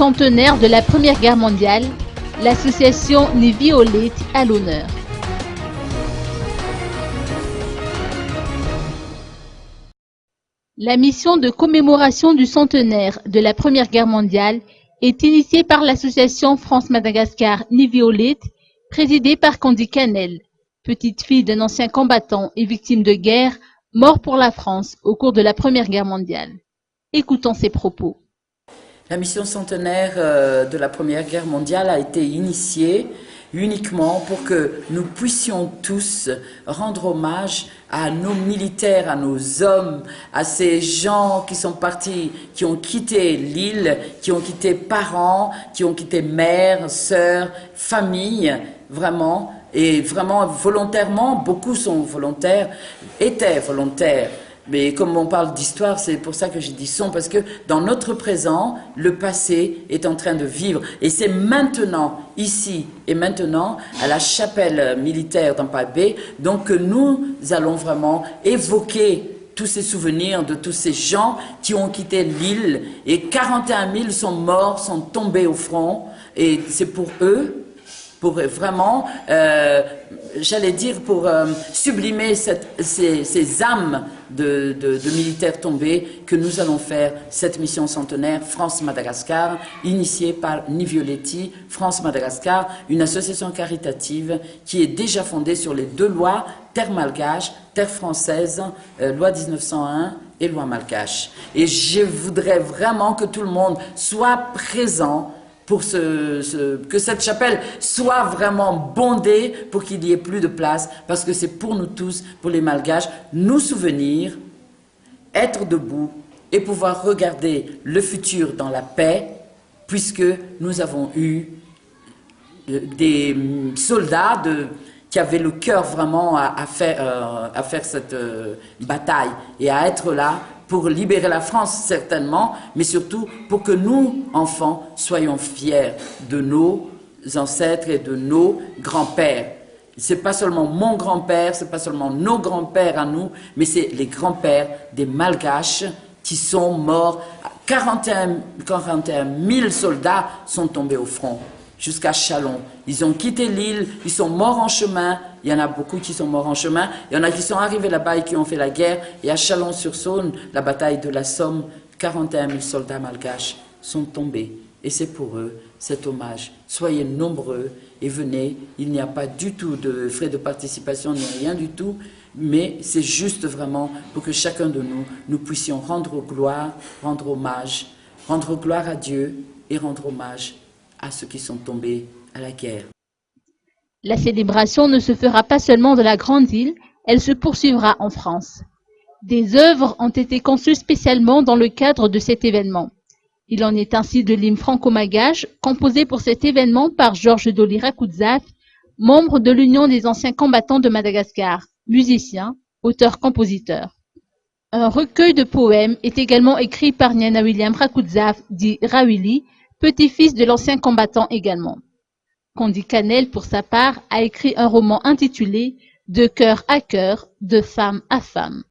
centenaire de la Première Guerre mondiale, l'association Nivioleti à l'honneur. La mission de commémoration du centenaire de la Première Guerre mondiale est initiée par l'association France-Madagascar Nivioleti, présidée par Candy Canel, petite fille d'un ancien combattant et victime de guerre, mort pour la France au cours de la Première Guerre mondiale. Écoutons ses propos. La mission centenaire de la Première Guerre mondiale a été initiée uniquement pour que nous puissions tous rendre hommage à nos militaires, à nos hommes, à ces gens qui sont partis, qui ont quitté l'île, qui ont quitté parents, qui ont quitté mères, sœurs, familles, vraiment, et vraiment volontairement, beaucoup sont volontaires, étaient volontaires. Mais comme on parle d'histoire, c'est pour ça que j'ai dit son, parce que dans notre présent, le passé est en train de vivre. Et c'est maintenant, ici et maintenant, à la chapelle militaire d'Empire Bay, donc que nous allons vraiment évoquer tous ces souvenirs de tous ces gens qui ont quitté l'île. Et 41 000 sont morts, sont tombés au front. Et c'est pour eux, pour vraiment, j'allais dire, pour sublimer ces âmes de militaires tombés, que nous allons faire cette mission centenaire France-Madagascar, initiée par Nivioleti, France-Madagascar, une association caritative qui est déjà fondée sur les deux lois, terre malgache, terre française, loi 1901 et loi malgache. Et je voudrais vraiment que tout le monde soit présent pour que cette chapelle soit vraiment bondée pour qu'il n'y ait plus de place, parce que c'est pour nous tous, pour les Malgaches, nous souvenir, être debout et pouvoir regarder le futur dans la paix, puisque nous avons eu des soldats qui avaient le cœur vraiment à faire cette bataille et à être là pour libérer la France, certainement, mais surtout pour que nous, enfants, soyons fiers de nos ancêtres et de nos grands-pères. C'est pas seulement mon grand-père, c'est pas seulement nos grands-pères à nous, mais c'est les grands-pères des Malgaches qui sont morts. 41 000 soldats sont tombés au front jusqu'à Chalon. Ils ont quitté l'île, ils sont morts en chemin. Il y en a beaucoup qui sont morts en chemin. Il y en a qui sont arrivés là-bas et qui ont fait la guerre. Et à Chalon-sur-Saône, la bataille de la Somme, 41 000 soldats malgaches sont tombés. Et c'est pour eux cet hommage. Soyez nombreux et venez. Il n'y a pas du tout de frais de participation, ni rien du tout. Mais c'est juste vraiment pour que chacun de nous, nous puissions rendre gloire, rendre gloire à Dieu et rendre hommage à ceux qui sont tombés à la guerre. La célébration ne se fera pas seulement de la Grande Île, elle se poursuivra en France. Des œuvres ont été conçues spécialement dans le cadre de cet événement. Il en est ainsi de l'hymne franco-malgache, composé pour cet événement par Georges Dolly-Rakouzaf, membre de l'Union des anciens combattants de Madagascar, musicien, auteur-compositeur. Un recueil de poèmes est également écrit par Niana William Rakouzaf, dit Rawili, petit-fils de l'ancien combattant également. Candy Canel, pour sa part, a écrit un roman intitulé « De cœur à cœur, de femme à femme ».